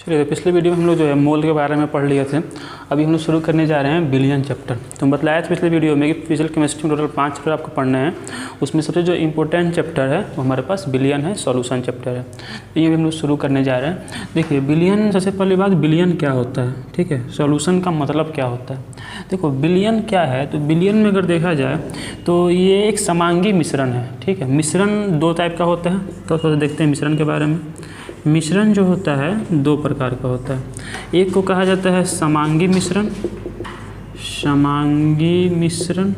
चलिए, तो पिछले वीडियो में हम लोग जो है मोल के बारे में पढ़ लिए थे। अभी हम लोग शुरू करने जा रहे हैं बिलियन चैप्टर। तो बतलाया था पिछले वीडियो में कि फिजिकल केमिस्ट्री में टोटल 5 चैप्टर आपको पढ़ने हैं। उसमें सबसे जो इंपॉर्टेंट चैप्टर है वो हमारे पास बिलियन है, सॉल्यूशन चैप्टर है। तो ये भी हम लोग शुरू करने जा रहे हैं। देखिए, बिलियन, सबसे पहली बात, बिलियन क्या होता है, ठीक है। सॉल्यूशन का मतलब क्या होता है। देखो, बिलियन क्या है, तो बिलियन में अगर देखा जाए तो ये एक समांगी मिश्रण है, ठीक है। मिश्रण 2 टाइप का होता है, तो थोड़ा देखते हैं मिश्रण के बारे में। मिश्रण जो होता है 2 प्रकार का होता है। एक को कहा जाता है समांगी मिश्रण, समांगी मिश्रण,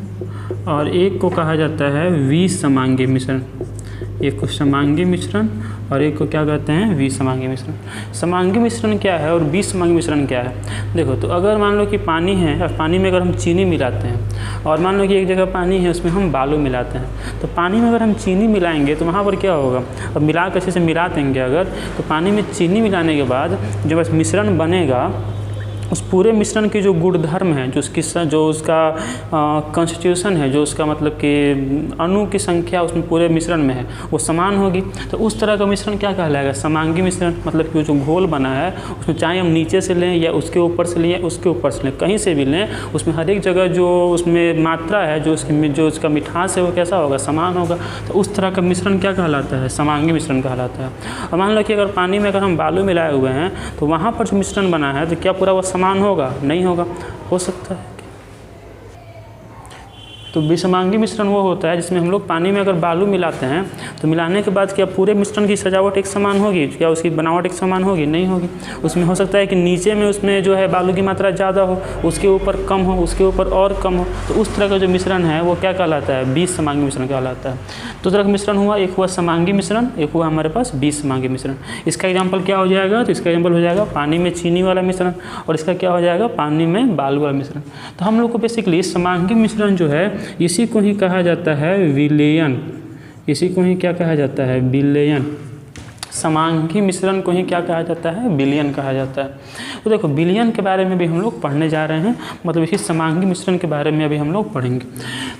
और एक को कहा जाता है विसमांगी मिश्रण। एक को समांगी मिश्रण और एक को क्या कहते हैं, विसमांगी मिश्रण। समांगी मिश्रण क्या है और विसमांगी मिश्रण क्या है। देखो, तो अगर मान लो कि पानी है और पानी में अगर हम चीनी मिलाते हैं, और मान लो कि एक जगह पानी है उसमें हम बालू मिलाते हैं, तो पानी में अगर हम चीनी मिलाएंगे तो वहाँ पर क्या होगा, अब मिला कर अच्छे से मिला देंगे अगर, तो पानी में चीनी मिलाने के बाद जो बस मिश्रण बनेगा, उस पूरे मिश्रण की जो गुणधर्म है, जो उसका कॉन्स्टिट्यूशन है, जो उसका मतलब कि अणु की संख्या उसमें पूरे मिश्रण में है, वो समान होगी। तो उस तरह का मिश्रण क्या कहलाएगा, समांगी मिश्रण। मतलब कि जो घोल बना है उसमें चाहे हम नीचे से लें या उसके ऊपर से लें या उसके ऊपर से लें, कहीं से भी लें, उसमें हर एक जगह जो उसमें मात्रा है, जो उसका मिठास है, वो कैसा होगा, समान होगा। तो उस तरह का मिश्रण क्या कहलाता है, समांगी मिश्रण कहलाता है। और मान लो कि अगर पानी में अगर हम बालू मिलाए हुए हैं तो वहाँ पर जो मिश्रण बना है तो क्या पूरा वो समान होगा, नहीं होगा। हो सकता है। तो विसमांगी मिश्रण वो होता है जिसमें हम लोग पानी में अगर बालू मिलाते हैं तो मिलाने के बाद क्या पूरे मिश्रण की सजावट एक समान होगी, क्या उसकी बनावट एक समान होगी, नहीं होगी। उसमें हो सकता है कि नीचे में उसमें जो है बालू की मात्रा ज़्यादा हो, उसके ऊपर कम हो, उसके ऊपर और कम हो। तो उस तरह का जो मिश्रण है वो क्या कहलाता है, विसमांगी मिश्रण कहलाता है। 2 तरह का मिश्रण हुआ, एक हुआ समांगी मिश्रण, एक हुआ हमारे पास विसमांगी मिश्रण। इसका एग्जाम्पल क्या हो जाएगा, तो इसका एग्जाम्पल हो जाएगा पानी में चीनी वाला मिश्रण, और इसका क्या हो जाएगा, पानी में बालू वाला मिश्रण। तो हम लोग को बेसिकली समांगी मिश्रण जो है इसी को ही कहा जाता है विलयन। इसी को ही क्या कहा जाता है, विलयन। समांगी मिश्रण को ही क्या कहा जाता है, बिलियन कहा जाता है। तो देखो, बिलियन के बारे में भी हम लोग पढ़ने जा रहे हैं, मतलब इसी समांगी मिश्रण के बारे में अभी हम लोग पढ़ेंगे।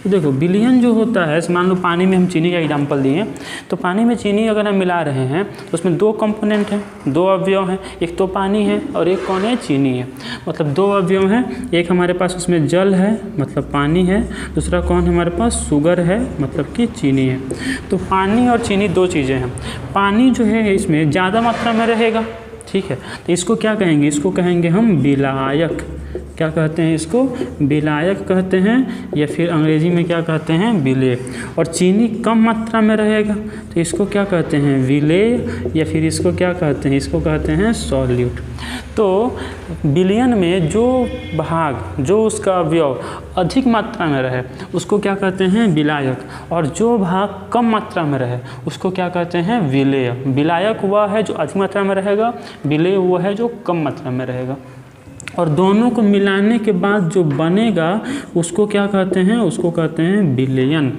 तो देखो, बिलियन जो होता है, मान लो पानी में हम चीनी का एग्जाम्पल दिए, तो पानी में चीनी अगर हम मिला रहे हैं तो उसमें 2 कंपोनेंट हैं, 2 अवयव हैं। एक तो पानी है और एक कौन है, चीनी है। मतलब 2 अवयव हैं, एक हमारे पास उसमें जल है, मतलब पानी है, दूसरा कौन है हमारे पास, शुगर है, मतलब कि चीनी है। तो पानी और चीनी 2 चीज़ें हैं। पानी जो है इसमें ज़्यादा मात्रा में रहेगा, ठीक है। तो इसको क्या कहेंगे, इसको कहेंगे हम विलायक। क्या कहते हैं इसको, विलायक कहते हैं, या फिर अंग्रेजी में क्या कहते हैं, विलेय। और चीनी कम मात्रा में रहेगा तो इसको क्या कहते हैं, विलेय, या फिर इसको क्या कहते हैं, इसको कहते हैं सॉल्यूट। तो बिलियन में जो भाग, जो उसका अवयव अधिक मात्रा में रहे उसको क्या कहते हैं, विलायक, और जो भाग कम मात्रा में रहे उसको क्या कहते हैं, विलेय। विलायक वह है जो अधिक मात्रा में रहेगा, विलेय वह है जो कम मात्रा में रहेगा। और दोनों को मिलाने के बाद जो बनेगा उसको क्या कहते हैं, उसको कहते हैं बिलियन,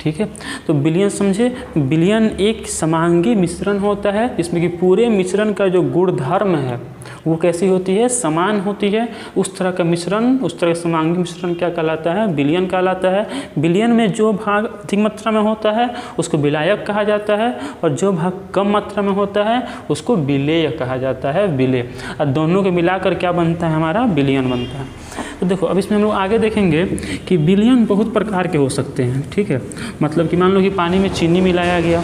ठीक है। तो बिलियन समझे, बिलियन एक समांगी मिश्रण होता है जिसमें कि पूरे मिश्रण का जो गुणधर्म है वो कैसी होती है, समान होती है। उस तरह का मिश्रण, उस तरह का समांगी मिश्रण क्या कहलाता है, बिलियन कहलाता है। बिलियन में जो भाग अधिक मात्रा में होता है उसको विलायक कहा जाता है, और जो भाग कम मात्रा में होता है उसको विलेय कहा जाता है, विलेय। और दोनों को मिलाकर क्या बनता है, हमारा बिलियन बनता है। तो देखो, अब इसमें हम लोग आगे देखेंगे कि बिलियन बहुत प्रकार के हो सकते हैं, ठीक है। मतलब कि मान लो कि पानी में चीनी मिलाया गया,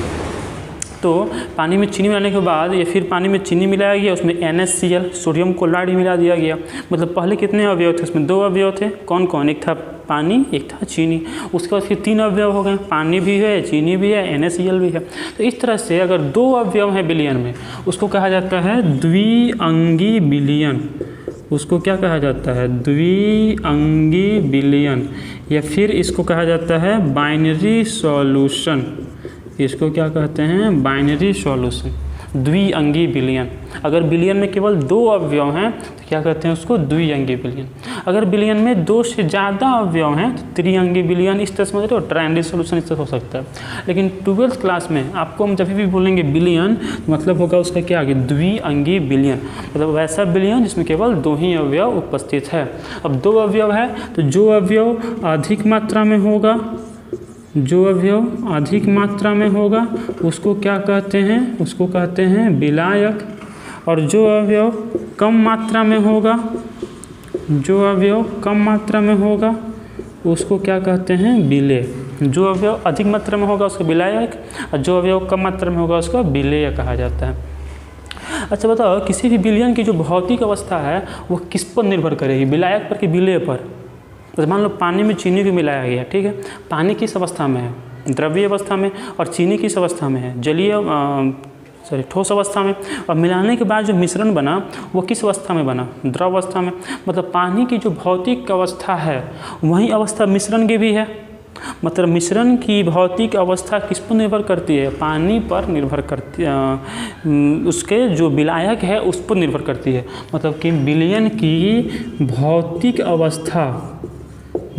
तो पानी में चीनी मिलाने के बाद या फिर पानी में चीनी मिलाया गया, उसमें NaCl, सोडियम क्लोराइड मिला दिया गया। मतलब पहले कितने अवयव थे, उसमें 2 अवयव थे, कौन कौन, एक था पानी, एक था चीनी। उसके बाद फिर 3 अवयव हो गए, पानी भी है, चीनी भी है, NaCl भी है। तो इस तरह से अगर 2 अवयव हैं बिलियन में, उसको कहा जाता है द्विअंगी बिलियन। उसको क्या कहा जाता है, द्विअंगी बिलियन, या फिर इसको कहा जाता है बाइनरी सॉल्यूशन। इसको क्या कहते हैं, बाइनरी सॉल्यूशन, द्विअंगी बिलियन। अगर बिलियन में केवल 2 अवयव हैं तो क्या कहते हैं उसको, द्विअंगी बिलियन। अगर बिलियन में 2 से ज़्यादा अवयव हैं तो त्रिअंगी बिलियन। इस तरह समझ रहे हो, ट्रायंगल सॉल्यूशन इस तरह हो सकता है। लेकिन 12th क्लास में आपको हम जब भी बोलेंगे बिलियन, मतलब होगा उसका क्या आगे, द्विअंगी बिलियन। मतलब वैसा बिलियन जिसमें केवल 2 ही अवयव उपस्थित है। अब 2 अवयव है तो जो अवयव अधिक मात्रा में होगा, जो अवयव अधिक मात्रा में होगा उसको क्या कहते हैं, उसको कहते हैं विलायक। और जो अवयव कम मात्रा में होगा, जो अवयव कम मात्रा में होगा उसको क्या कहते हैं, विलेय। जो अवयव अधिक मात्रा में होगा उसको विलायक, और जो अवयव कम मात्रा में होगा उसको विलेय कहा जाता है। अच्छा बताओ, किसी भी विलयन की जो भौतिक अवस्था है वो किस पर निर्भर करेगी, विलायक पर कि विलेय पर? तो मान लो पानी में चीनी को मिलाया गया, ठीक है, पानी किस अवस्था में है, द्रव्य अवस्था में, और चीनी किस अवस्था में है, जलीय ठोस अवस्था में, और मिलाने के बाद जो मिश्रण बना वो किस अवस्था में बना, द्रव अवस्था में। मतलब पानी की जो भौतिक अवस्था है वही अवस्था मिश्रण की भी है। मतलब मिश्रण की भौतिक अवस्था किस पर निर्भर करती है, पानी पर निर्भर करती है, उसके जो विलायक है उस पर निर्भर करती है। मतलब कि विलयन की भौतिक अवस्था,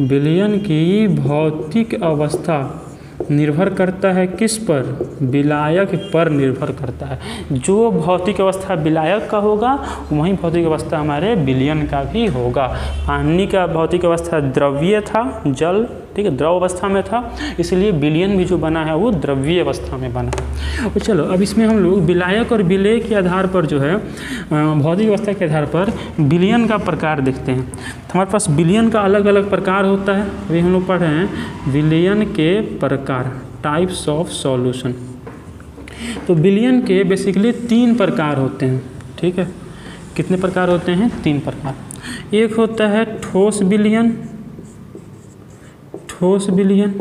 विलयन की भौतिक अवस्था निर्भर करता है किस पर, विलायक पर निर्भर करता है। जो भौतिक अवस्था विलायक का होगा वही भौतिक अवस्था हमारे विलयन का भी होगा। पानी का भौतिक अवस्था द्रव्य था, जल, ठीक है, द्रव अवस्था में था, इसलिए विलयन भी जो बना है वो द्रव्य अवस्था में बना है। और चलो अब इसमें हम लोग विलायक और विलेय के आधार पर जो है भौतिक अवस्था के आधार पर विलयन का प्रकार देखते हैं। तो हमारे पास विलयन का अलग अलग प्रकार होता है। अभी हम लोग पढ़ रहे हैं विलयन के प्रकार, टाइप्स ऑफ सॉल्यूशन। तो विलयन के बेसिकली 3 प्रकार होते हैं, ठीक है। कितने प्रकार होते हैं? 3 प्रकार। एक होता है ठोस विलयन, ठोस विलयन,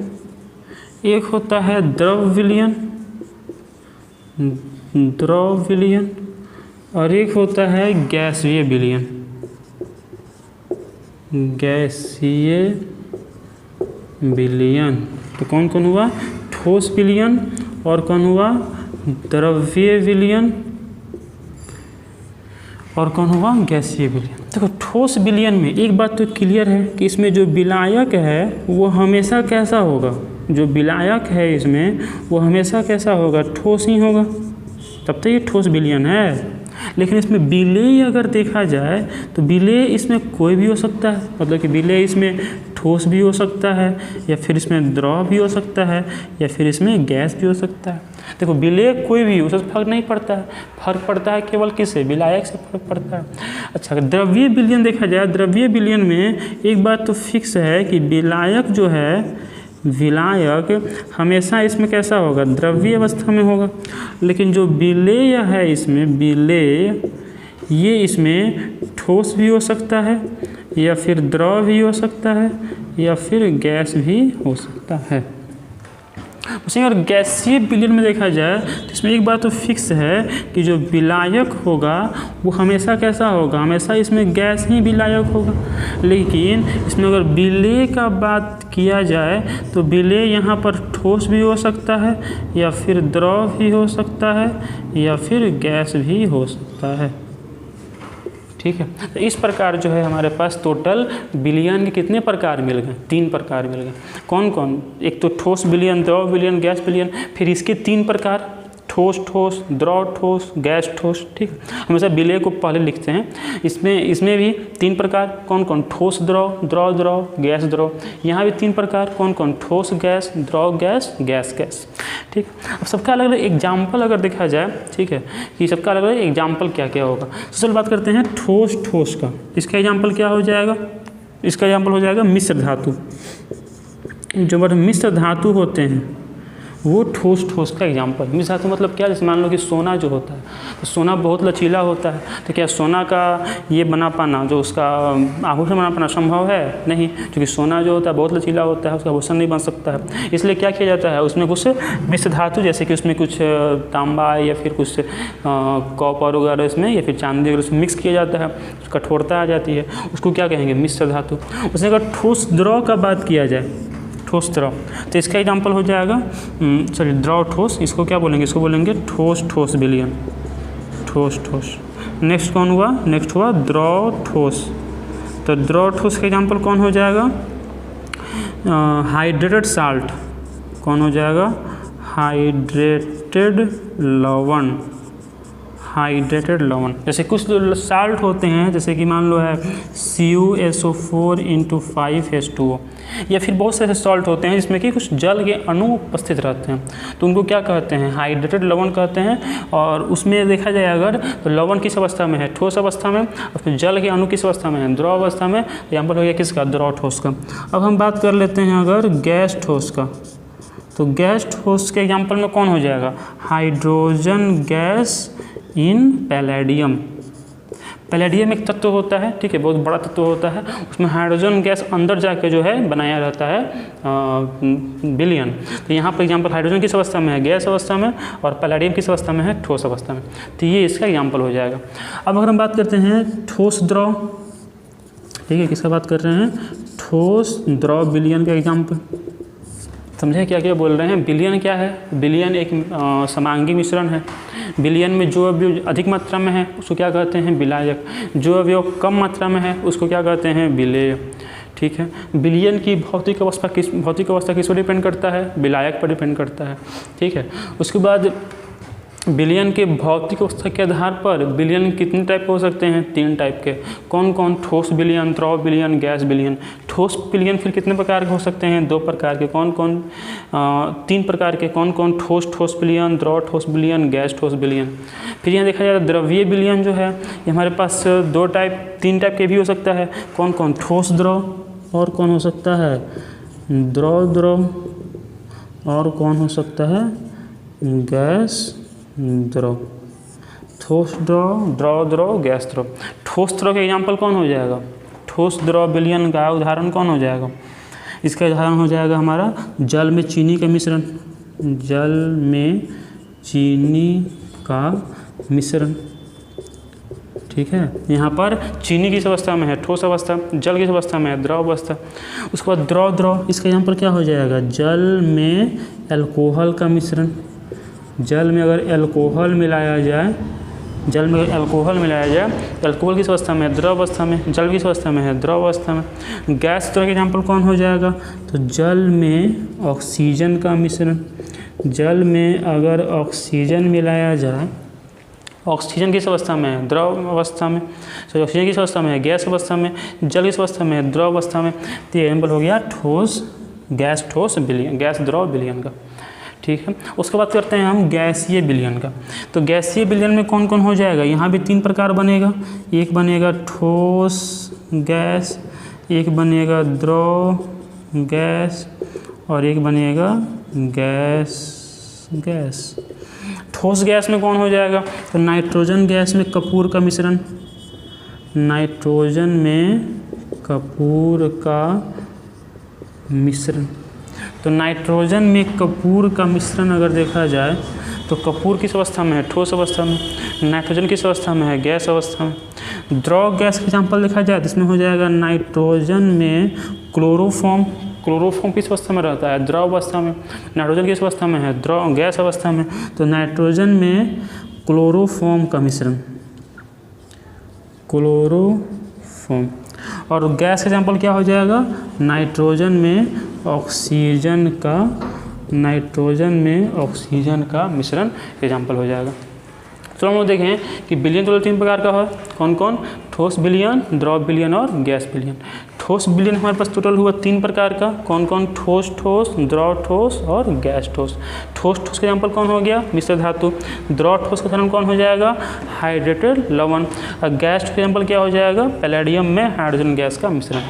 एक होता है द्रव विलयन, द्रव विलयन, और एक होता है गैसीय विलयन, गैसीय विलयन। तो कौन कौन हुआ? ठोस विलयन, और कौन हुआ? द्रव्य विलयन, और कौन हुआ? गैसीय विलयन। देखो ठोस विलयन में एक बात तो क्लियर है कि इसमें जो विलायक है वो हमेशा कैसा होगा, जो विलायक है इसमें वो हमेशा कैसा होगा? ठोस ही होगा, तब तो ये ठोस विलयन है। लेकिन इसमें विलेय अगर देखा जाए तो विलेय इसमें कोई भी हो सकता है। मतलब कि विलेय इसमें ठोस भी हो सकता है, या फिर इसमें द्रव भी हो सकता है, या फिर इसमें गैस भी हो सकता है। देखो विलेय कोई भी, उससे फर्क नहीं पड़ता है, फर्क पड़ता है केवल किससे? विलायक से फर्क पड़ता है। अच्छा अगर द्रव्य विलयन देखा जाए, द्रव्य विलयन में एक बात तो फिक्स है कि विलायक जो है, विलायक हमेशा इसमें कैसा होगा? द्रव्य अवस्था में होगा। लेकिन जो विलेय है इसमें, विलेय ये इसमें ठोस भी हो सकता है, या फिर द्रव भी हो सकता है, या फिर गैस भी हो सकता है। उसी अगर गैसीय विलयन में देखा जाए तो इसमें एक बात तो फिक्स है कि जो विलायक होगा वो हमेशा कैसा होगा? हमेशा इसमें गैस ही विलायक होगा। लेकिन इसमें अगर विलेय का बात किया जाए तो विलेय यहाँ पर ठोस भी हो सकता है, या फिर द्रव भी हो सकता है, या फिर गैस भी हो सकता है, ठीक है। तो इस प्रकार जो है हमारे पास टोटल विलयन के कितने प्रकार मिल गए? 3 प्रकार मिल गए। कौन कौन? एक तो ठोस विलयन, द्रव विलयन, गैस विलयन, फिर इसके 3 प्रकार, ठोस ठोस, द्रव ठोस, गैस ठोस, ठीक है। हमेशा विलेय को पहले लिखते हैं। इसमें भी 3 प्रकार, कौन कौन? ठोस द्रव, द्रव द्रव, गैस द्रव। यहाँ भी 3 प्रकार, कौन कौन? ठोस गैस, द्रव गैस, गैस गैस, ठीक। अब सबका अलग अलग एग्जाम्पल अगर देखा जाए, ठीक है, कि सबका अलग अलग एग्जाम्पल क्या क्या होगा। तो चलो बात करते हैं ठोस ठोस का। इसका एग्जाम्पल क्या हो जाएगा? इसका एग्जाम्पल हो जाएगा मिश्र धातु। जो मिश्र धातु होते हैं वो ठोस ठोस का एग्जाम्पल। मिश्र धातु मतलब क्या? जैसे मान लो कि सोना जो होता है, तो सोना बहुत लचीला होता है, तो क्या सोना का ये बना पाना, जो उसका आभूषण बना पाना संभव है? नहीं, क्योंकि सोना जो होता है बहुत लचीला होता है, उसका आभूषण नहीं बन सकता है। इसलिए क्या किया जाता है? उसमें कुछ मिश्र धातु, जैसे कि उसमें कुछ तांबा या फिर कुछ कॉपर वगैरह इसमें, या फिर चांदी वगैरह उसमें मिक्स किया जाता है, कठोरता आ जाती है, उसको क्या कहेंगे? मिश्र धातु। उसमें अगर ठोस द्रव का बात किया जाए, ठोस द्रव, तो इसका एग्जाम्पल हो जाएगा द्रव ठोस। इसको क्या बोलेंगे? इसको बोलेंगे ठोस ठोस विलयन, ठोस ठोस। नेक्स्ट कौन हुआ? नेक्स्ट हुआ द्रव ठोस। तो द्रव ठोस का एग्जाम्पल कौन हो जाएगा? Hydrated salt. कौन हो जाएगा? हाइड्रेटेड लवण, हाइड्रेटेड लवण। जैसे कुछ साल्ट होते हैं, जैसे कि मान लो है CuSO4 × 5H2O, या फिर बहुत सारे सॉल्ट होते हैं जिसमें कि कुछ जल के अणु उपस्थित रहते हैं, तो उनको क्या कहते हैं? हाइड्रेटेड लवण कहते हैं। और उसमें देखा जाए अगर तो लवण किस अवस्था में है? ठोस अवस्था में। और फिर जल के अणु किस अवस्था में है? द्रव अवस्था में। एग्जाम्पल हो गया किसका? द्रव ठोस का। अब हम बात कर लेते हैं अगर गैस ठोस का, तो गैस ठोस के एग्जाम्पल में कौन हो जाएगा? Hydrogen gas in palladium. Palladium एक तत्व होता है, ठीक है, बहुत बड़ा तत्व होता है, उसमें हाइड्रोजन गैस अंदर जाकर जो है बनाया रहता है विलयन। तो यहाँ पर एग्जाम्पल हाइड्रोजन किस अवस्था में है? गैस अवस्था में। और पैलेडियम किस अवस्था में है? ठोस अवस्था में। तो ये इसका एग्जाम्पल हो जाएगा। अब अगर हम बात करते हैं ठोस द्रव, ठीक है, किसका बात कर रहे हैं? ठोस द्रव विलयन का एग्जाम्पल। समझे क्या क्या बोल रहे हैं? विलयन क्या है? विलयन एक समांगी मिश्रण है। विलयन में जो अवयव अधिक मात्रा में है उसको क्या कहते हैं? विलायक। जो अवयव कम मात्रा में है उसको क्या कहते हैं? विलेय। ठीक है। विलयन की भौतिक अवस्था किस पर डिपेंड करता है? विलायक पर डिपेंड करता है। ठीक है। उसके बाद विलयन के भौतिक अवस्था के आधार पर विलयन कितने टाइप के हो सकते हैं? 3 टाइप के। कौन कौन? ठोस विलयन, द्रव विलयन, गैस विलयन। ठोस विलयन फिर कितने प्रकार के हो सकते हैं? 2 प्रकार के। कौन कौन? 3 प्रकार के। कौन कौन? ठोस विलयन, द्रव ठोस विलयन, गैस ठोस विलयन। फिर यहाँ देखा जाए द्रवीय विलयन जो है ये हमारे पास 3 टाइप के भी हो सकता है। कौन कौन? ठोस द्रव, और कौन हो सकता है? द्रव, और कौन हो सकता है? गैस द्रव। ठोस द्रव, गैस द्रव। ठोस द्रव का एग्जाम्पल कौन हो जाएगा? ठोस द्रव विलयन का उदाहरण कौन हो जाएगा? इसका उदाहरण हो जाएगा हमारा जल में चीनी का मिश्रण। जल में चीनी का मिश्रण, ठीक है। यहाँ पर चीनी किस अवस्था में है? ठोस अवस्था। जल किस अवस्था में है? द्रव अवस्था। उसके बाद द्रव, इसका एग्जाम्पल क्या हो जाएगा? जल में अल्कोहल का मिश्रण। जल में अगर अल्कोहल मिलाया जाए, अल्कोहल किस अवस्था में है? द्रव अवस्था में। जल किस अवस्था में है? द्रव अवस्था में। गैस द्रव का एग्जाम्पल कौन हो जाएगा? तो जल में ऑक्सीजन का मिश्रण। जल में अगर ऑक्सीजन मिलाया जाए, ऑक्सीजन किस अवस्था में है? द्रव अवस्था में। तो ऑक्सीजन किस अवस्था में है? गैस अवस्था में। जल किस अवस्था में है? द्रव अवस्था में। तो ये एग्जाम्पल हो गया गैस द्रव विलयन का, ठीक है। उसके बाद करते हैं हम गैसीय विलयन का। तो गैसीय विलयन में कौन कौन हो जाएगा? यहाँ भी 3 प्रकार बनेगा। एक बनेगा ठोस गैस, एक बनेगा द्रव गैस, और एक बनेगा गैस। ठोस गैस में कौन हो जाएगा? तो नाइट्रोजन गैस में कपूर का मिश्रण। नाइट्रोजन में कपूर का मिश्रण। तो नाइट्रोजन में कपूर का मिश्रण अगर देखा जाए तो कपूर किस अवस्था में है? ठोस अवस्था में। नाइट्रोजन किस अवस्था में है? गैस अवस्था में। द्रव गैस का एग्जाम्पल देखा जाए तो इसमें हो जाएगा नाइट्रोजन में क्लोरोफॉर्म। क्लोरोफॉर्म किस अवस्था में रहता है? द्रव अवस्था में। नाइट्रोजन किस अवस्था में है? गैस अवस्था में। तो नाइट्रोजन में क्लोरोफॉर्म का मिश्रण, क्लोरोफॉर्म। और गैस का एग्जाम्पल क्या हो जाएगा? नाइट्रोजन में ऑक्सीजन का मिश्रण एग्जाम्पल हो जाएगा। तो हम लोग देखें कि विलयन तो 3 प्रकार का है। कौन कौन? ठोस विलयन, द्रव विलयन और गैस विलयन। ठोस विलयन हमारे पास टोटल हुआ 3 प्रकार का। कौन कौन? ठोस, द्रव ठोस और गैस ठोस। ठोस का एग्जाम्पल कौन हो गया? मिश्र धातु। द्रव ठोस का उदाहरण कौन हो जाएगा? हाइड्रेटेड लवण। और गैस का एग्जाम्पल क्या हो जाएगा? पैलेडियम में हाइड्रोजन गैस का मिश्रण।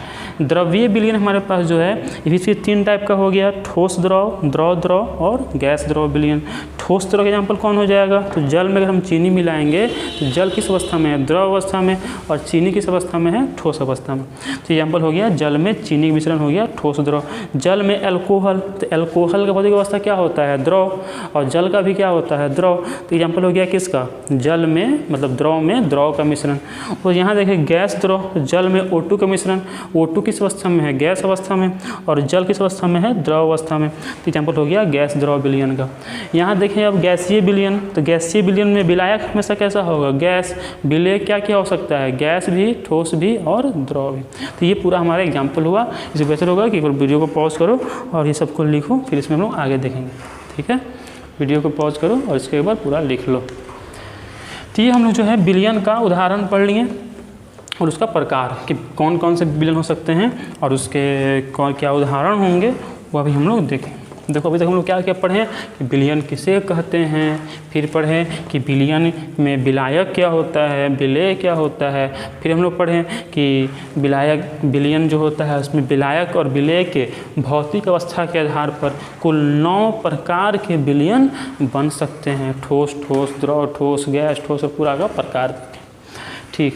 द्रवीय विलयन हमारे पास जो है ये भी 3 टाइप का हो गया। ठोस द्रव, द्रव और गैस द्रव विलयन। ठोस द्रव का एग्जाम्पल कौन हो जाएगा? तो जल में अगर हम चीनी मिलाएंगे तो जल किस अवस्था में है? द्रव अवस्था में। और चीनी किस अवस्था में है? ठोस अवस्था में। तो एग्जाम्पल हो गया जल में चीनी का मिश्रण हो गया ठोस द्रव। जल में अल्कोहल, तो अल्कोहल का भौतिक अवस्था क्या होता है? द्रव। और जल का भी क्या होता है? द्रव। तो एग्जाम्पल हो गया किसका? जल में मतलब द्रव में द्रव का मिश्रण। और यहाँ देखिए गैस द्रव, जल में O2 का मिश्रण। O2 किस अवस्था में है? गैस अवस्था में। और जल किस अवस्था में है? द्रव अवस्था में। तो एग्जाम्पल हो गया गैस द्रव विलयन का। यहाँ देखें अब गैसीय विलयन, तो गैसीय विलयन में विलायक हमेशा कैसा होगा? गैस। विलेय क्या क्या हो सकता है? गैस भी, ठोस भी और द्रव भी। तो ये पूरा हमारा एग्जाम्पल हुआ। इससे बेहतर होगा कि वीडियो को पॉज करो और ये सबको लिखो, फिर इसमें हम लोग आगे देखेंगे, ठीक है। वीडियो को पॉज करो और इसके बाद पूरा लिख लो। तो ये हम लोग जो है विलयन का उदाहरण पढ़ लिए और उसका प्रकार कि कौन कौन से विलयन हो सकते हैं और उसके कौन क्या उदाहरण होंगे वो अभी हम लोग देखें। देखो अभी तक हम लोग क्या क्या पढ़े कि विलयन किसे कहते हैं, फिर पढ़े कि विलयन में विलायक क्या होता है, विलेय क्या होता है, फिर हम लोग पढ़े कि विलयन जो होता है उसमें विलायक और विलेय के भौतिक अवस्था के आधार पर कुल 9 प्रकार के विलयन बन सकते हैं। ठोस, ठोस, द्रव, ठोस, गैस, ठोस और पूरा का प्रकार। ठीक,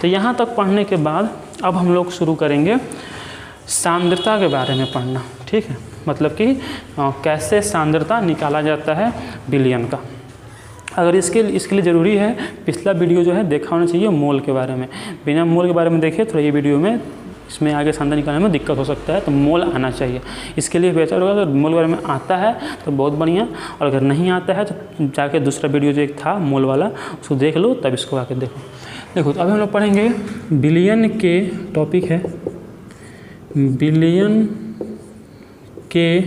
तो यहाँ तक पढ़ने के बाद अब हम लोग शुरू करेंगे सांद्रता के बारे में पढ़ना। ठीक है, मतलब कि कैसे सांद्रता निकाला जाता है विलयन का। अगर इसके लिए ज़रूरी है पिछला वीडियो जो है देखा होना चाहिए मोल के बारे में। बिना मोल के बारे में देखे तो ये वीडियो में इसमें आगे सांद्रता निकालने में दिक्कत हो सकता है, तो मोल आना चाहिए। इसके लिए बेहतर होगा तो मोल के बारे में आता है तो बहुत बढ़िया, और अगर नहीं आता है तो जाके दूसरा वीडियो जो एक था मोल वाला उसको देख लो, तब इसको आके देखो। तो अभी हम लोग पढ़ेंगे विलयन के टॉपिक है विलयन के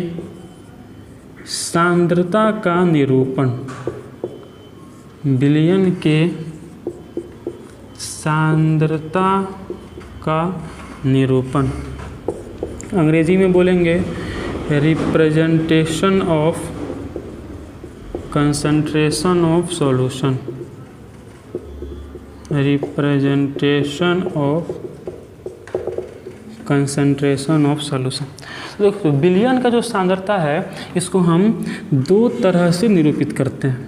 सांद्रता का निरूपण। विलयन के सांद्रता का निरूपण अंग्रेजी में बोलेंगे representation of concentration of solution. Representation of concentration of solution. देखो विलयन का जो सांद्रता है इसको हम 2 तरह से निरूपित करते हैं।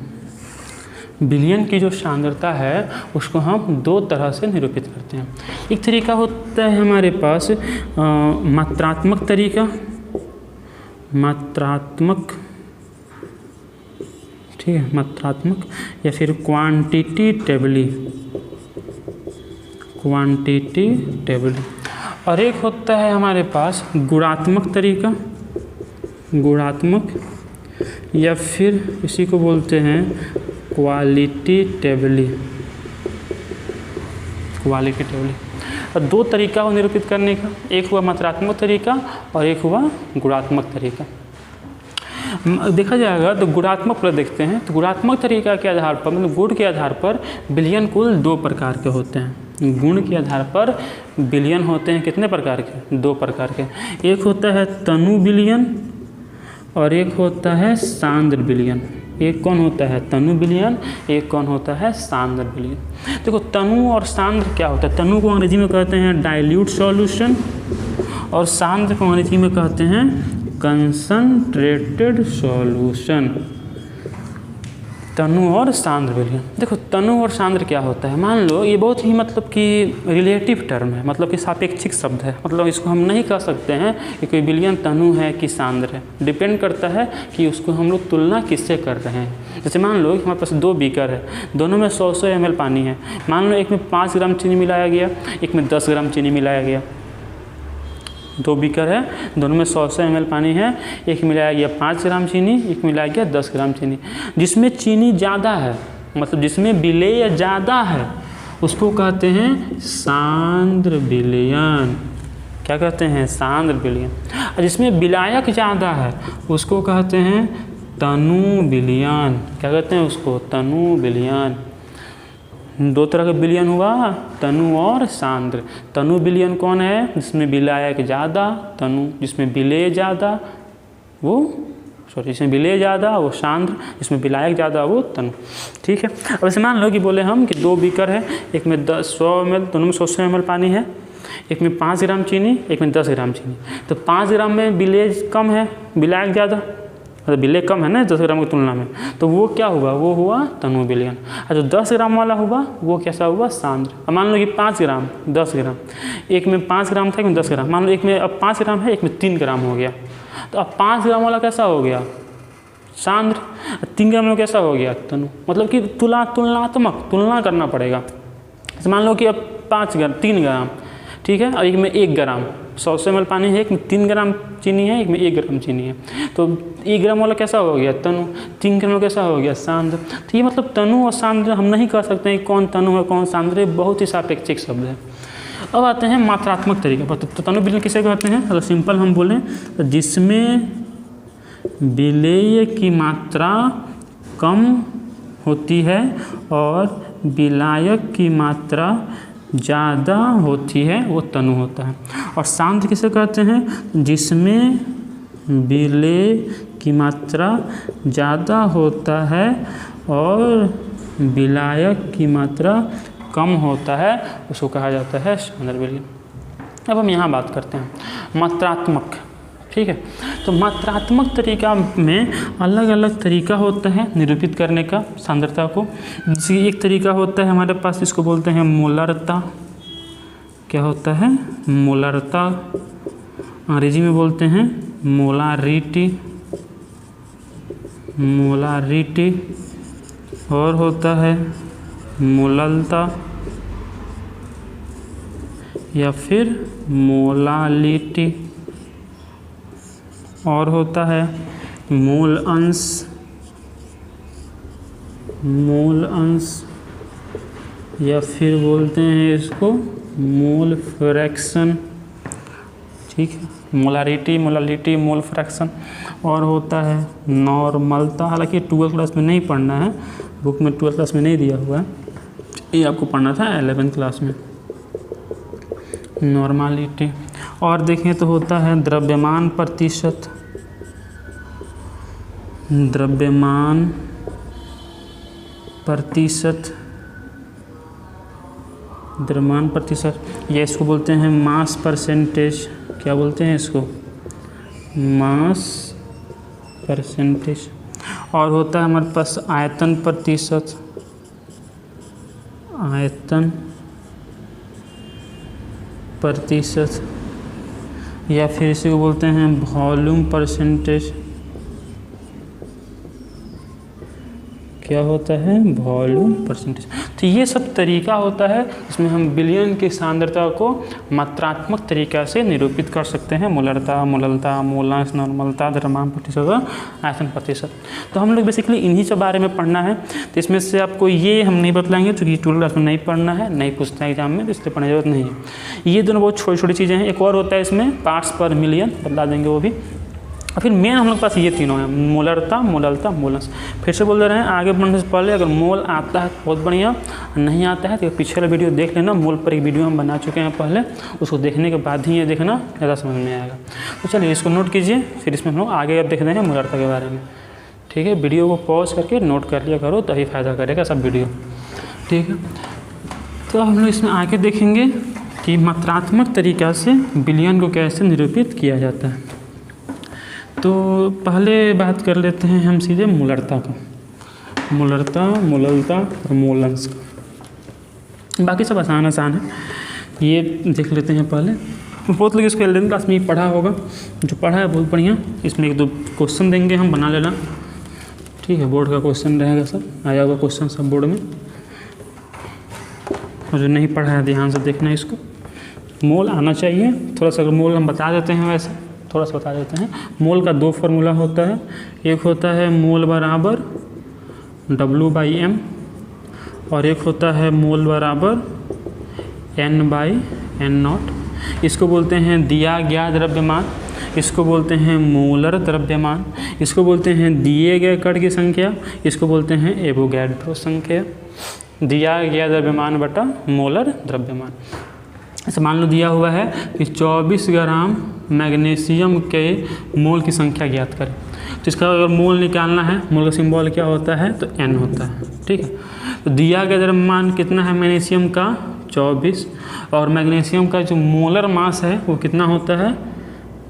विलयन की जो सांद्रता है उसको हम 2 तरह से निरूपित करते हैं। एक तरीका होता है हमारे पास मात्रात्मक तरीका, मात्रात्मक, ठीक है, मात्रात्मक, या फिर क्वांटिटेटिवली, और एक होता है हमारे पास गुणात्मक तरीका, गुणात्मक, या फिर इसी को बोलते हैं क्वालिटेटिवली। और 2 तरीका हो निरूपित करने का, एक हुआ मात्रात्मक तरीका और एक हुआ गुणात्मक तरीका। देखा जाएगा तो गुणात्मक पर देखते हैं, तो गुणात्मक तरीका के आधार पर मतलब गुण के आधार पर विलयन कुल 2 प्रकार के होते हैं। गुण के आधार पर विलयन होते हैं कितने प्रकार के? 2 प्रकार के। एक होता है तनु विलयन और एक होता है सांद्र विलयन। एक कौन होता है? तनु विलयन, एक कौन होता है? सांद्र विलयन। देखो तनु और सांद्र क्या होता है? तनु को अंग्रेजी में कहते हैं डाइल्यूट सॉल्यूशन और सांद्र को अंग्रेजी में कहते हैं कंसंट्रेटेड सॉल्यूशन। तनु और सांद्र विलयन। देखो तनु और सांद्र क्या होता है, मान लो ये बहुत ही मतलब कि रिलेटिव टर्म है, मतलब कि सापेक्षिक शब्द है। मतलब इसको हम नहीं कह सकते हैं कि कोई विलयन तनु है कि सांद्र है। डिपेंड करता है कि उसको हम लोग तुलना किससे कर रहे हैं। जैसे मान लो कि हमारे पास 2 बीकर है, दोनों में 100 ml पानी है। मान लो एक में 5 ग्राम चीनी मिलाया गया, एक में 10 ग्राम चीनी मिलाया गया। 2 बीकर है, दोनों में 100 ml पानी है, एक मिलाया गया 5 ग्राम चीनी, एक मिलाया गया 10 ग्राम चीनी। जिसमें चीनी ज़्यादा है, मतलब जिसमें विलेय ज़्यादा है, उसको कहते हैं सांद्र विलयन। क्या कहते हैं? सांद्र विलयन। और जिसमें विलायक ज़्यादा है उसको कहते हैं तनु विलयन। क्या कहते हैं उसको? तनु विलयन। 2 तरह का विलयन हुआ, तनु और सांद्र। तनु विलयन कौन है? जिसमें विलायक ज़्यादा, तनु। जिसमें विलेय ज़्यादा वो जिसमें विलेय ज़्यादा वो सांद्र, जिसमें विलायक ज़्यादा वो तनु। ठीक है। अब ऐसे मान लो कि बोले हम कि 2 बीकर है, एक में 100 ml, दोनों में 100 ml पानी है, एक में 5 ग्राम चीनी, एक में 10 ग्राम चीनी। तो 5 ग्राम में विलेय कम है, विलायक ज़्यादा, मतलब विलेय कम है ना 10 ग्राम की तुलना में, तो वो क्या हुआ? वो हुआ तनु विलयन। और जो 10 ग्राम वाला हुआ वो कैसा हुआ? सांद्र। अब मान लो कि 5 ग्राम 10 ग्राम, एक में 5 ग्राम था, एक में 10 ग्राम। मान लो एक में अब 5 ग्राम है, एक में 3 ग्राम हो गया, तो अब 5 ग्राम वाला कैसा हो गया? सांद्र। 3 ग्राम वाला कैसा हो गया? तनु। मतलब कि तुलनात्मक तुलना करना पड़ेगा। तो मान लो कि अब 3 ग्राम, ठीक है, और एक में 1 ग्राम, 100 ml पानी है, एक में 3 ग्राम चीनी है, एक में 1 ग्राम चीनी है, तो 1 ग्राम वाला कैसा हो गया? तनु। 3 ग्राम वाला कैसा हो गया? सांद्र। तो ये मतलब तनु और सांद्र हम नहीं कह सकते हैं कौन तनु है कौन सांद्र, बहुत ही सापेक्षिक शब्द है। अब आते हैं मात्रात्मक तरीके पर। तो तनु विलयन किसे कहते हैं? अगर सिंपल हम बोलें तो जिसमें विलेय की मात्रा कम होती है और विलायक की मात्रा ज़्यादा होती है वो तनु होता है। और सांद्र किसे कहते हैं? जिसमें विलेय की मात्रा ज़्यादा होता है और विलायक की मात्रा कम होता है, उसको कहा जाता है सांद्र विलयन। अब हम यहाँ बात करते हैं मात्रात्मक। ठीक है, तो मात्रात्मक तरीका में अलग अलग तरीका होता है निरूपित करने का सांद्रता को। जैसे एक तरीका होता है हमारे पास, इसको बोलते हैं मोलरता। क्या होता है? मोलरता। अंग्रेजी में बोलते हैं मोलारिटी। मोलारिटी। और होता है मोललता या फिर मोलालिटी। और होता है मोल अंश। मोल अंश या फिर बोलते हैं इसको मोल फ्रैक्शन। ठीक है, मोलारिटी, मोलालिटी, मोल फ्रैक्शन। और होता है नॉर्मलता। हालांकि 12th क्लास में नहीं पढ़ना है, बुक में 12th क्लास में नहीं दिया हुआ है, ये आपको पढ़ना था 11th क्लास में, नॉर्मलिटी। और देखें तो होता है द्रव्यमान प्रतिशत। द्रव्यमान प्रतिशत। द्रव्यमान प्रतिशत, ये इसको बोलते हैं मास परसेंटेज। क्या बोलते हैं इसको? Mass percentage. और होता है हमारे पास आयतन प्रतिशत। आयतन प्रतिशत या फिर इसी को बोलते हैं वॉल्यूम परसेंटेज। क्या होता है? Volume percentage. तो ये सब तरीका होता है इसमें हम विलयन की सांद्रता को मात्रात्मक तरीका से निरूपित कर सकते हैं। मोलरता, मोललता, मोलांश, नॉर्मलता, द्रव्यमान प्रतिशत और आयतन प्रतिशत। तो हम लोग बेसिकली इन्हीं सब बारे में पढ़ना है। तो इसमें से आपको ये हम नहीं बतलाएंगे क्योंकि 12th क्लास में नहीं पढ़ना है, नहीं पूछते हैं एग्जाम में, तो इसलिए पढ़ने की जरूरत नहीं है। ये दोनों बहुत छोटी छोटी चीज़ें हैं। एक और होता है इसमें पार्ट्स पर मिलियन, बतला देंगे वो भी। और फिर मेन हम लोग के पास ये तीनों हैं, मोलरता, मोललता, मोलंश। फिर से बोल दे रहे हैं, आगे बढ़ने से पहले अगर मोल आता है तो बहुत बढ़िया, नहीं आता है तो पिछले वीडियो देख लेना। मोल पर एक वीडियो हम बना चुके हैं पहले, उसको देखने के बाद ही ये देखना, ज़्यादा समझ में आएगा। तो चलिए इसको नोट कीजिए, फिर इसमें हम लोग आगे अब देख देंगे मोलरता के बारे में। ठीक है, वीडियो को पॉज करके नोट कर लिया करो, तभी फ़ायदा करेगा सब वीडियो। ठीक है, तो हम लोग इसमें आगे देखेंगे कि मात्रात्मक तरीका से विलयन को कैसे निरूपित किया जाता है। तो पहले बात कर लेते हैं हम सीधे मोलरता का। मोलरता, मोललता और मोलंश का, बाकी सब आसान आसान है, ये देख लेते हैं पहले। बहुत लोग इसको 11th क्लास में ही पढ़ा होगा, जो पढ़ा है बहुत बढ़िया। इसमें एक दो क्वेश्चन देंगे हम, बना लेना। ठीक है, बोर्ड का क्वेश्चन रहेगा, सब आया होगा क्वेश्चन सब बोर्ड में। और जो नहीं पढ़ा है ध्यान से देखना इसको। मोल आना चाहिए थोड़ा सा, अगर मोल हम बता देते हैं वैसे थोड़ा सा बता देते हैं। मोल का 2 फार्मूला होता है, एक होता है मोल बराबर W/m और एक होता है मोल बराबर N/N0। इसको बोलते हैं दिया गया द्रव्यमान, इसको बोलते हैं मोलर द्रव्यमान, इसको बोलते हैं दिए गए कण की संख्या, इसको बोलते हैं एवोगैड्रो संख्या। दिया गया द्रव्यमान बटा मोलर द्रव्यमान। ऐसे मान लो दिया हुआ है कि 24 ग्राम मैग्नीशियम के मोल की संख्या ज्ञात करें। तो इसका अगर मोल निकालना है, मोल का सिंबल क्या होता है? तो N होता है। ठीक है, तो दिया गया द्रव्यमान कितना है मैग्नीशियम का? 24। और मैग्नीशियम का जो मोलर मास है वो कितना होता है?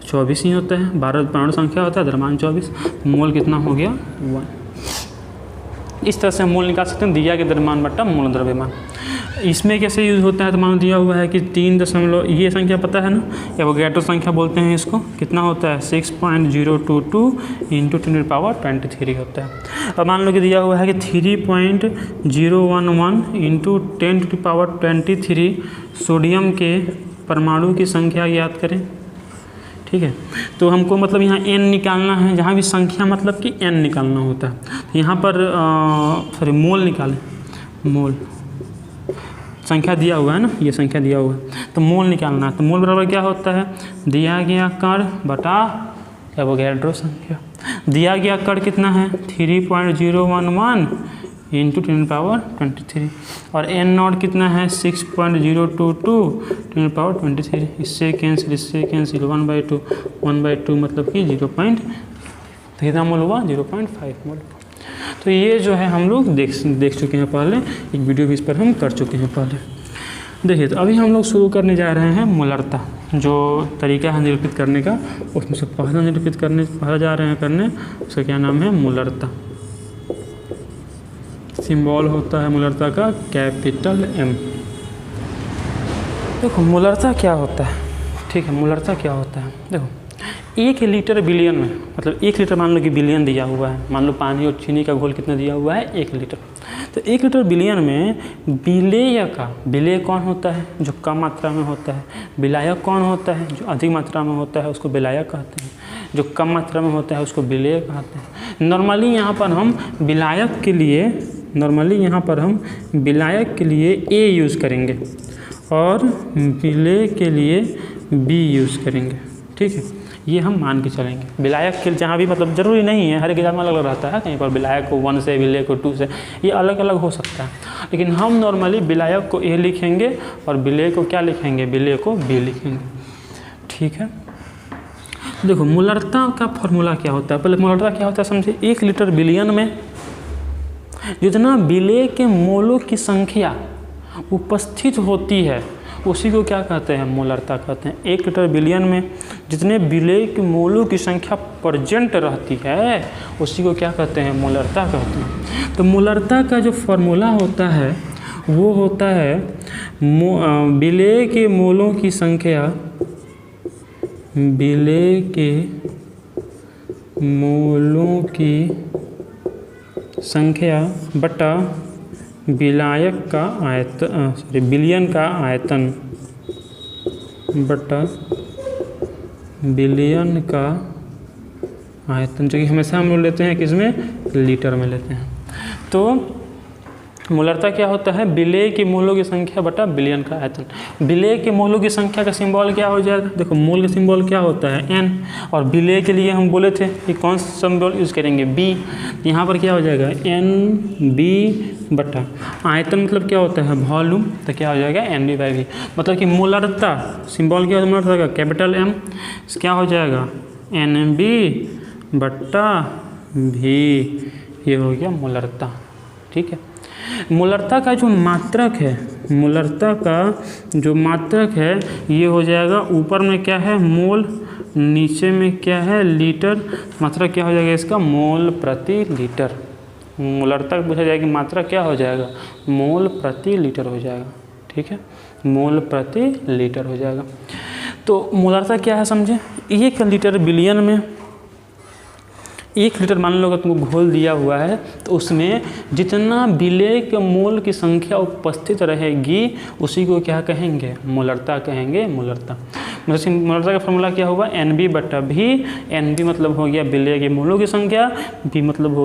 24 ही होता है। 12 परमाणु संख्या होता है, द्रव्यमान 24, मोल कितना हो गया? 1। इस तरह से हम मोल निकाल सकते हैं, दिया गया द्रव्यमान बटा मोल द्रव्यमान। इसमें कैसे यूज़ होता है? तो मान दिया हुआ है कि 3 ये संख्या पता है ना, एवोगैड्रो संख्या बोलते हैं इसको। कितना होता है? 6.022 × 10⁻23 होता है। अब मान लो कि दिया हुआ है कि 3.011 × 10⁻23 सोडियम के परमाणु की संख्या ज्ञात करें। ठीक है, तो हमको मतलब यहाँ n निकालना है, जहाँ भी संख्या मतलब कि n निकालना होता है। तो यहाँ पर मोल निकालें, मोल संख्या दिया हुआ है ना, ये संख्या दिया हुआ है, तो मोल निकालना है। तो मोल बराबर क्या होता है? दिया गया कण बटा एवोगैड्रो संख्या। दिया गया कण कितना है? 3.011 इंटू 10⁻23 और एन नॉट कितना है 6.022 10⁻23, इससे कैंसिल 1/2 मतलब कि 0. कितना मोल हुआ 0.5 मोल। तो ये जो है हम लोग देख चुके हैं पहले, एक वीडियो भी इस पर हम कर चुके हैं पहले। देखिए तो अभी हम लोग शुरू करने जा रहे हैं मोलरता, जो तरीका है निरूपित करने का, उसमें से पहला जा रहे हैं करने, उसका क्या नाम है मोलरता। सिंबल होता है मोलरता का कैपिटल M। देखो मोलरता क्या होता है, ठीक है, मोलरता क्या होता है, देखो 1 लीटर बिलियन में, मतलब 1 लीटर मान लो कि बिलियन दिया हुआ है, मान लो पानी और चीनी का घोल कितना दिया हुआ है 1 लीटर, तो 1 लीटर बिलियन में विलेय कौन होता है जो कम मात्रा में होता है, विलायक कौन होता है जो अधिक मात्रा में होता है उसको विलायक कहते हैं, जो कम मात्रा में होता है उसको विलेय कहते हैं। नॉर्मली यहाँ पर हम विलायक के लिए A यूज़ करेंगे और विलेय के लिए B यूज़ करेंगे, ठीक है, ये हम मान के चलेंगे। विलायक के जहाँ भी मतलब ज़रूरी नहीं है, हर एक एग्जाम में अलग अलग रहता है, कहीं पर विलायक को 1 से, विलेय को 2 से, ये अलग अलग हो सकता है, लेकिन हम नॉर्मली विलायक को A लिखेंगे और विलेय को क्या लिखेंगे, विलेय को B लिखेंगे, ठीक है। देखो मोलरता का फॉर्मूला क्या होता है, पहले मोलरता क्या होता है समझिए। 1 लीटर बिलियन में जितना विलेय के मोलों की संख्या उपस्थित होती है उसी को क्या कहते हैं, मोलरता कहते हैं। 1 लीटर बिलियन में जितने विलेय के मोलों की संख्या प्रेजेंट रहती है उसी को क्या कहते हैं, मोलरता कहते हैं। तो मोलरता का जो फॉर्मूला होता है वो होता है विलेय के मोलों की संख्या, विलेय के मोलों की संख्या बटा विलायक का आयतन, बिलियन का आयतन बटा बिलियन का आयतन, जो कि हमेशा हम लोग लेते हैं किसमें, लीटर में लेते हैं। तो मोलरता क्या होता है, विलेय के मोलों की संख्या बटा बिलियन का आयतन। विलेय के मोलों की संख्या का सिंबल क्या हो जाएगा, देखो मोल का सिंबल क्या होता है n, और विलेय के लिए हम बोले थे कि कौन सा सिंबल यूज़ करेंगे b, यहाँ पर क्या हो जाएगा NB बटा आयतन, मतलब क्या होता है वॉल्यूम, तो क्या हो जाएगा NB/V, मतलब कि मोलरता सिंबल क्या होता है मोलरता का कैपिटल M, क्या हो जाएगा NB बटा V, ये हो गया मोलरता, ठीक है। मोलरता का जो मात्रक है, ये हो जाएगा ऊपर में क्या है मोल, नीचे में क्या है लीटर, मात्रक क्या हो जाएगा इसका मोल प्रति लीटर। मोलरता पूछा जाएगा मात्रक क्या हो जाएगा, मोल प्रति लीटर हो जाएगा, ठीक है, मोल प्रति लीटर हो जाएगा। तो मोलरता क्या है समझे, 1 लीटर बिलियन में 1 लीटर मान लो अगर तुमको घोल दिया हुआ है तो उसमें जितना विलेय के मोल की संख्या उपस्थित रहेगी उसी को क्या कहेंगे, मोलरता कहेंगे, मोलरता। मोलरता का फॉर्मूला क्या होगा NB बटा V, NB मतलब हो गया विलेय के मोलों की संख्या, V मतलब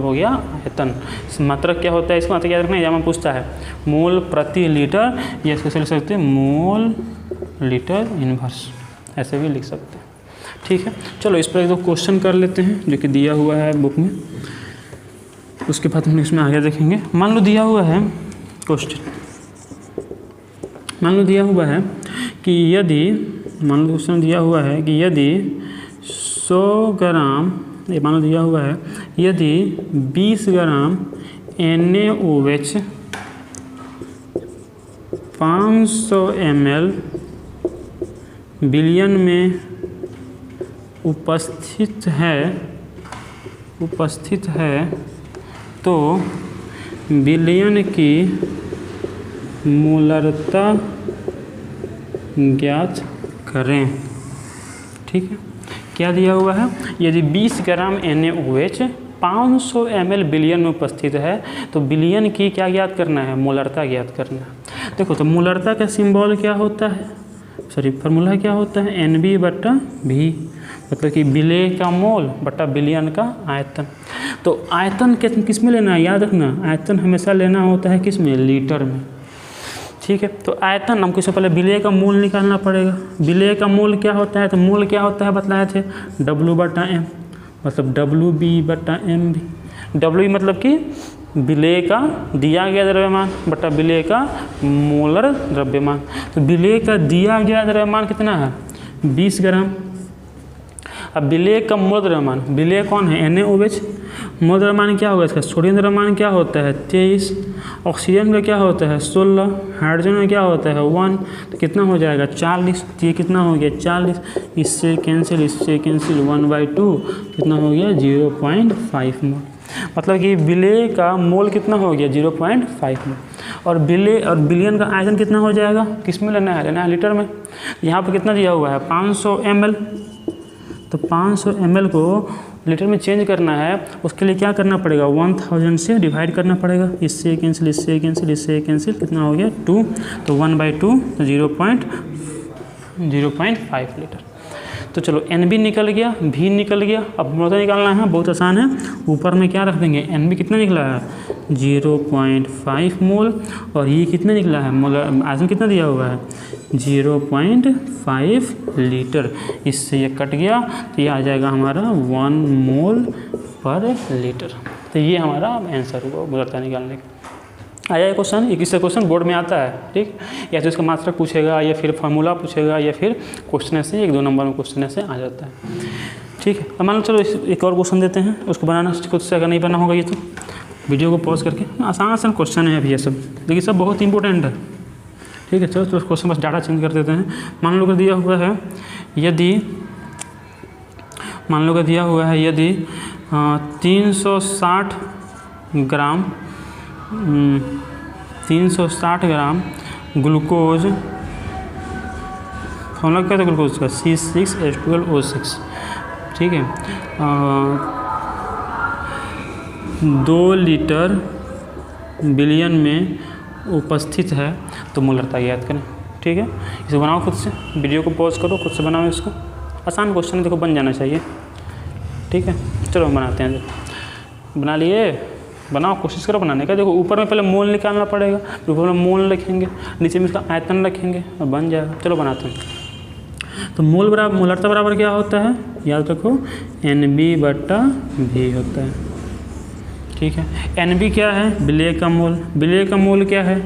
हो गया आयतन। मात्रक क्या होता है, इसका मात्रक याद रखना, एग्जाम में पूछता है मोल प्रति लीटर, या इसको लिख सकते हैं मोल लीटर इनवर्स, ऐसे भी लिख सकते हैं, ठीक है। चलो इस पर 2 क्वेश्चन कर लेते हैं जो कि दिया हुआ है बुक में, उसके बाद हम इसमें आगे देखेंगे। मान लो दिया हुआ है क्वेश्चन, मान लो दिया हुआ है कि यदि 100 ग्राम, ये मान लो दिया हुआ है यदि 20 ग्राम NaOH 500 ml बिलियन में उपस्थित है तो बिलियन की मोलरता ज्ञात करें, ठीक है। क्या दिया हुआ है, यदि 20 ग्राम NaOH 500 ml बिलियन में उपस्थित है तो बिलियन की क्या ज्ञात करना है, मोलरता ज्ञात करना है। देखो तो मोलरता का सिंबल क्या होता है, फार्मूला क्या होता है NB बटा V, मतलब कि विलेय का मोल बटा बिलियन का आयतन। तो आयतन किस में लेना है, याद रखना आयतन हमेशा लेना होता है किस में, लीटर में, ठीक है। तो आयतन हमको इससे पहले विलेय का मोल निकालना पड़ेगा। विलेय का मोल क्या होता है, तो मोल क्या होता है बतलाए थे W बटा M, मतलब WB बटा MB। W मतलब कि विलेय का दिया गया द्रव्यमान बटा विलेय का मोलर द्रव्यमान। तो विलेय का दिया गया द्रव्यमान कितना है 20 ग्राम। अब विलेय का मोल द्रव्यमान, विलेय कौन है NaOH, मोल द्रव्यमान क्या होगा इसका, सोडियम द्रव्यमान क्या होता है 23, ऑक्सीजन का क्या होता है 16, हाइड्रोजन में क्या होता है 1, तो कितना हो जाएगा 40। तो ये कितना हो गया 40, इससे कैंसिल 1/2 कितना हो गया 0.5 मोल। मतलब कि विलेय का मोल कितना हो गया 0.5 मोल। और विलेय और विलियन का आयतन कितना हो जाएगा, किस में लेना है लीटर में। यहाँ पर कितना दिया हुआ है 500 ml, तो 500 ml को लीटर में चेंज करना है, उसके लिए क्या करना पड़ेगा 1000 से डिवाइड करना पड़ेगा। इससे कैंसिल इससे कैंसिल इससे कैंसिल कितना हो गया 2, तो 1/2 तो 0.5 लीटर। तो चलो NB निकल गया, V निकल गया। अब मोलता निकालना है, बहुत आसान है। ऊपर में क्या रख देंगे, NB कितना निकला है 0.5 मोल, और ये कितना निकला है मोल आयतन कितना दिया हुआ है 0.5 लीटर। इससे ये कट गया तो ये आ जाएगा हमारा 1 मोल पर लीटर। तो ये हमारा आंसर हुआ मोलरता निकालने का। आया ये क्वेश्चन, एक इससे क्वेश्चन बोर्ड में आता है, ठीक, या तो इसका मात्रक पूछेगा या फिर फार्मूला पूछेगा या फिर क्वेश्चन ऐसे 1-2 नंबर में क्वेश्चन ऐसे आ जाता है, ठीक है। अब मान लो चलो एक और क्वेश्चन देते हैं, उसको बनाना खुद से अगर नहीं बना होगा ये तो वीडियो को पॉज करके, आसान आसान क्वेश्चन है अभी ये सब, लेकिन सब बहुत इंपॉर्टेंट है, ठीक है। चलो तो क्वेश्चन बस डाटा चेंज कर देते हैं। मान लो कि दिया हुआ है यदि 360 ग्राम ग्लूकोज, फॉर्मूला क्या था ग्लूकोज का C6H12O6, ठीक है, 2 लीटर विलियन में उपस्थित है, तो मोलरता याद करें, ठीक है। इसे बनाओ खुद से, वीडियो को पॉज करो, खुद से बनाओ इसको। आसान क्वेश्चन है, देखो बन जाना चाहिए, ठीक है। चलो हम बनाते हैं, देखो बना लिए, बनाओ, कोशिश करो बनाने का। देखो ऊपर में पहले मोल निकालना पड़ेगा, फिर ऊपर में मोल रखेंगे, नीचे में इसका आयतन रखेंगे और बन जाएगा। चलो बनाते हैं। तो मोल बराबर मोलरता बराबर क्या होता है, याद रखो NB/V होता है, ठीक है। NB क्या है, विलेय का मोल, विलेय का मोल क्या है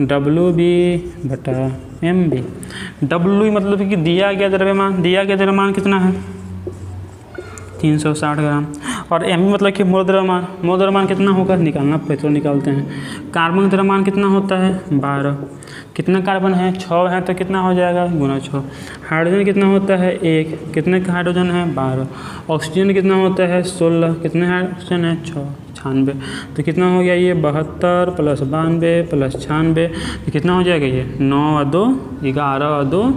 WB/MB। W मतलब कि दिया गया द्रव्यमान, दिया गया द्रव्यमान कितना है 360 ग्राम, और MB मतलब कि मोल द्रव्यमान, मोल द्रव्यमान कितना होगा निकालना, पेट्रोल निकालते हैं। कार्बन द्रव्यमान कितना होता है 12, कितना कार्बन है 6 है, तो कितना हो जाएगा गुना 6। हाइड्रोजन कितना होता है 1, कितने का हाइड्रोजन है 12। ऑक्सीजन कितना होता है 16, कितने हाइड्रोजन है 6, 96। तो कितना हो गया ये 72 + 92 + 96, तो कितना हो जाएगा ये 9 और 2 11 और 2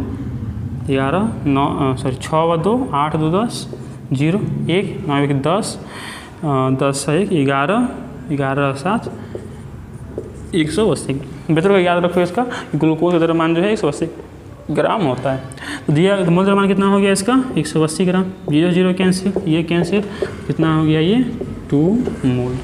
11 9 सॉरी 6 और 2 8 2 10 0 1 9 1 10 10 1 11 11 7 180। बेहतर याद रखो इसका, ग्लूकोज का द्रव्यमान जो है 180 ग्राम होता है। तो दिया मोल द्रव्यमान कितना हो गया इसका 180 ग्राम, 0 0 कैंसिल, ये कैंसिल, कितना हो गया ये 2 मोल।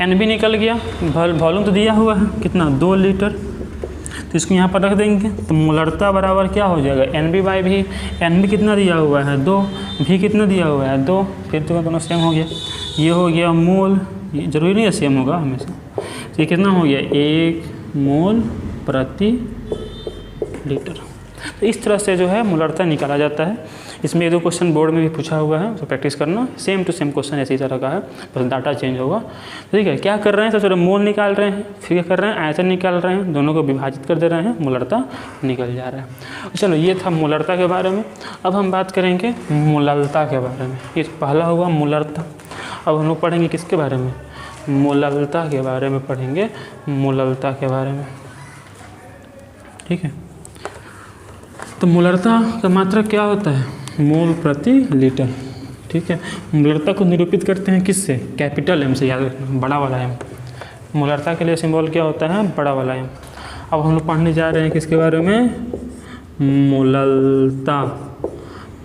NB निकल गया, वॉल्यूम तो दिया हुआ है कितना 2 लीटर, तो इसको यहाँ पर रख देंगे। तो मोलरता बराबर क्या हो जाएगा NB/V। NB कितना दिया हुआ है 2, V कितना दिया हुआ है 2, फिर तो दोनों सेम हो गया। ये हो गया मोल, ये जरूरी नहीं है सेम होगा हमेशा। तो ये कितना हो गया 1 मोल प्रति लीटर। तो इस तरह से जो है मोलरता निकाला जाता है। इसमें 1-2 क्वेश्चन बोर्ड में भी पूछा हुआ है, तो प्रैक्टिस करना। सेम टू सेम क्वेश्चन ऐसी तरह का है, बस डाटा चेंज होगा, ठीक है। क्या कर रहे हैं, सबसे पहले मोल निकाल रहे हैं, फिर क्या कर रहे हैं आयतन निकाल रहे हैं, दोनों को विभाजित कर दे रहे हैं, मोलरता निकल जा रहा है। चलो ये था मोलरता के बारे में। अब हम बात करेंगे मोललता के बारे में। ये पहला हुआ मोलरता। अब हम लोग पढ़ेंगे किसके बारे में, मोललता के बारे में पढ़ेंगे, मोललता के बारे में, ठीक है। तो मोलरता का मात्रक क्या होता है मोल प्रति लीटर, ठीक है। मोलरता को निरूपित करते हैं किससे, कैपिटल M से, याद रखना बड़ा वाला M। मोलरता के लिए सिंबल क्या होता है बड़ा वाला M। अब हम लोग पढ़ने जा रहे हैं किसके बारे में, मोललता।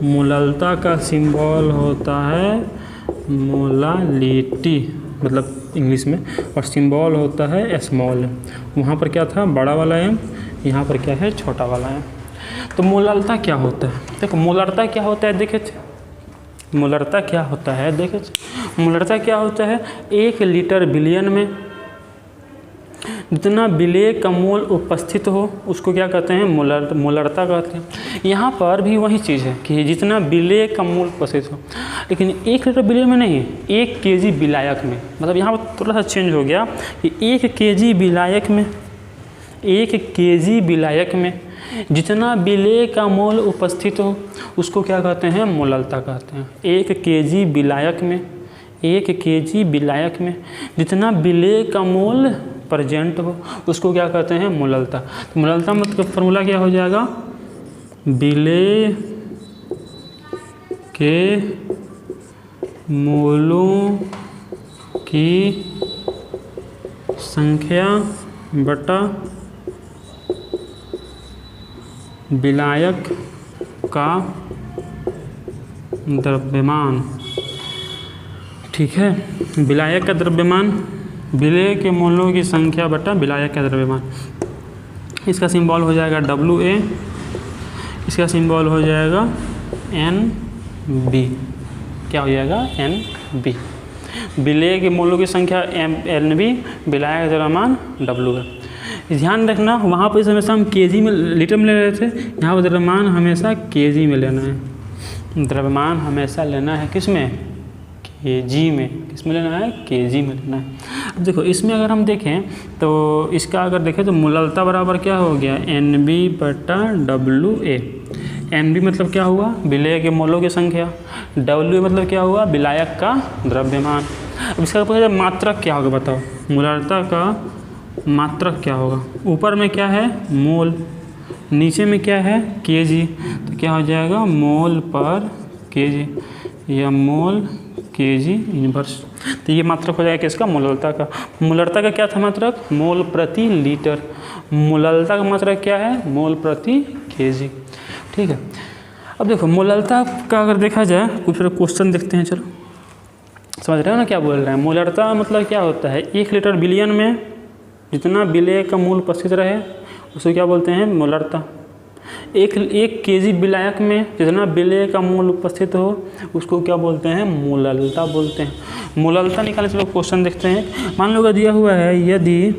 मोललता का सिंबल होता है मोलालिटी, मतलब इंग्लिश में, और सिंबल होता है स्मॉल। वहाँ पर क्या था बड़ा वाला M, यहाँ पर क्या है छोटा वाला M। तो मोललता क्या होता है, देखो मोलरता क्या होता है, देखे मोलरता क्या होता है, देखिए मोलरता क्या होता है, 1 लीटर बिलियन में जितना विलेय का मोल उपस्थित हो उसको क्या कहते हैं, मोलरता कहते हैं। यहाँ पर भी वही चीज़ है कि जितना विलेय का मोल उपस्थित हो, लेकिन 1 लीटर बिलियन में नहीं, 1 केजी विलायक में। मतलब यहाँ पर थोड़ा सा चेंज हो गया कि 1 केजी विलायक में, 1 केजी विलायक में जितना विलेय का मोल उपस्थित हो उसको क्या कहते हैं, मोलरता कहते हैं। 1 केजी विलायक में, 1 केजी विलायक में जितना विलेय का मोल प्रेजेंट हो उसको क्या कहते हैं, मोलरता। तो मोलरता मतलब फॉर्मूला क्या हो जाएगा, विलेय के मोलों की संख्या बटा विलायक का द्रव्यमान। ठीक है, विलायक का द्रव्यमान, विलेय के मोलों की संख्या बटा विलायक का द्रव्यमान। इसका सिंबल हो जाएगा WA, इसका सिंबल हो जाएगा NB। क्या हो जाएगा, NB। विलेय के मोलों की संख्या NB, विलायक का द्रव्यमान W है। ध्यान रखना, वहाँ पर इस हमेशा हम केजी में, लीटर में ले रहे थे, यहाँ पर द्रव्यमान हमेशा केजी में लेना है। द्रव्यमान हमेशा लेना है किस में, केजी में। किस में लेना है, केजी में लेना है। अब देखो इसमें अगर हम देखें तो इसका अगर देखें तो मोलरता बराबर क्या हो गया, NB बटा WA। NB मतलब क्या हुआ, विलेय के मोलों की संख्या, WA मतलब क्या हुआ, विलायक का द्रव्यमान। अब इसका पता मात्रक क्या होगा, बताओ मोलरता का मात्रक क्या होगा। ऊपर में क्या है, मोल, नीचे में क्या है, केजी। तो क्या हो जाएगा, मोल पर केजी या मोल केजी इनवर्स। तो ये मात्रक हो जाएगा किसका, मोलरता का। मोलरता का क्या था मात्रक, मोल प्रति लीटर। मोलरता का मात्रक क्या है, मोल प्रति केजी। ठीक है, अब देखो मोलरता का अगर देखा जाए कुछ क्वेश्चन देखते हैं, चलो समझ रहे हो ना क्या बोल रहे हैं। मोलरता मतलब क्या होता है, 1 लीटर बिलियन में जितना विलेय का मोल उपस्थित रहे उसको क्या बोलते हैं, मोलरता। 1 केजी विलायक में जितना विलेय का मोल उपस्थित हो उसको क्या बोलते हैं, मोलरता बोलते हैं। मोलरता निकालने से लोग क्वेश्चन देखते हैं। मान लो दिया हुआ है, यदि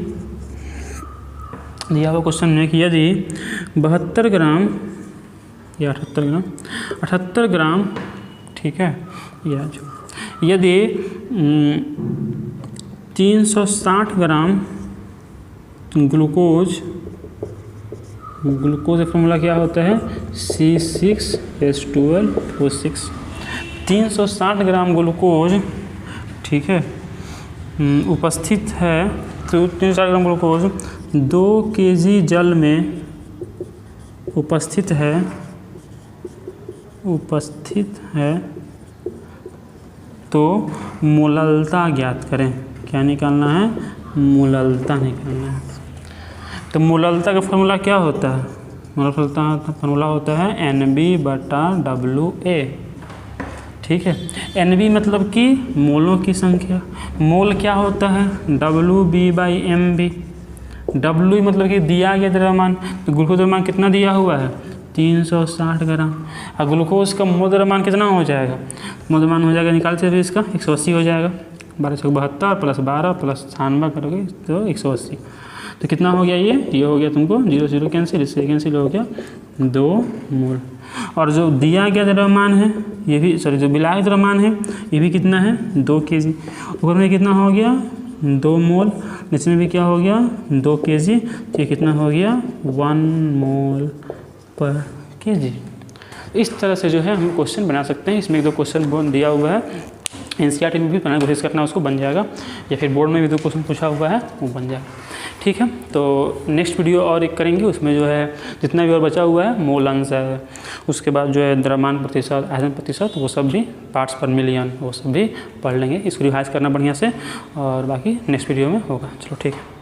दिया हुआ क्वेश्चन में कि यदि 72 ग्राम या 78 ग्राम, ठीक है, या यदि 360 ग्राम ग्लूकोज का फॉर्मूला क्या होता है, C6H12O6। 360 ग्राम ग्लूकोज, ठीक है, उपस्थित है। तो 360 ग्राम ग्लूकोज 2 केजी जल में उपस्थित है तो मोलरता ज्ञात करें। क्या निकालना है, मोलरता निकालना है। तो मोलरता का फॉर्मूला क्या होता है, मोलरता का फॉर्मूला होता है NB बटा WA। ठीक है, NB मतलब कि मोलों की संख्या, मोल क्या होता है, WB/MB। W मतलब कि दिया गया द्रव्यमान, तो ग्लूकोज द्रव्यमान कितना दिया हुआ है, 360 ग्राम। और ग्लूकोज का मोल द्रव्यमान कितना हो जाएगा, मोल द्रव्यमान हो जाएगा, निकालते फिर इसका 180 हो जाएगा। 1272 + 12 + 96 करोगे तो 180। तो कितना हो गया, ये हो गया तुमको 0 0 कैंसिल, इससे कैंसिल हो गया 2 मोल। और जो दिया गया द्रव्यमान है ये भी, सॉरी जो विलायक द्रव्यमान है ये भी कितना है, 2 केजी। ऊपर में कितना हो गया, 2 मोल, नीचे में भी क्या हो गया, 2 केजी। तो ये कितना हो गया, 1 मोल पर केजी। इस तरह से जो है हम क्वेश्चन बना सकते हैं। इसमें 1-2 क्वेश्चन दिया हुआ है, NCERT में भी बनाने की कोशिश करना, उसको बन जाएगा, या फिर बोर्ड में भी 2 क्वेश्चन पूछा हुआ है वो बन जाएगा। ठीक है, तो नेक्स्ट वीडियो और एक करेंगे, उसमें जो है जितना भी और बचा हुआ है, मोल अंश है, उसके बाद जो है द्रव्यमान प्रतिशत, आयतन प्रतिशत, वो सब भी, पार्ट्स पर मिलियन, वो सब भी पढ़ लेंगे। इसको रिवाइज करना बढ़िया से, और बाकी नेक्स्ट वीडियो में होगा। चलो ठीक है।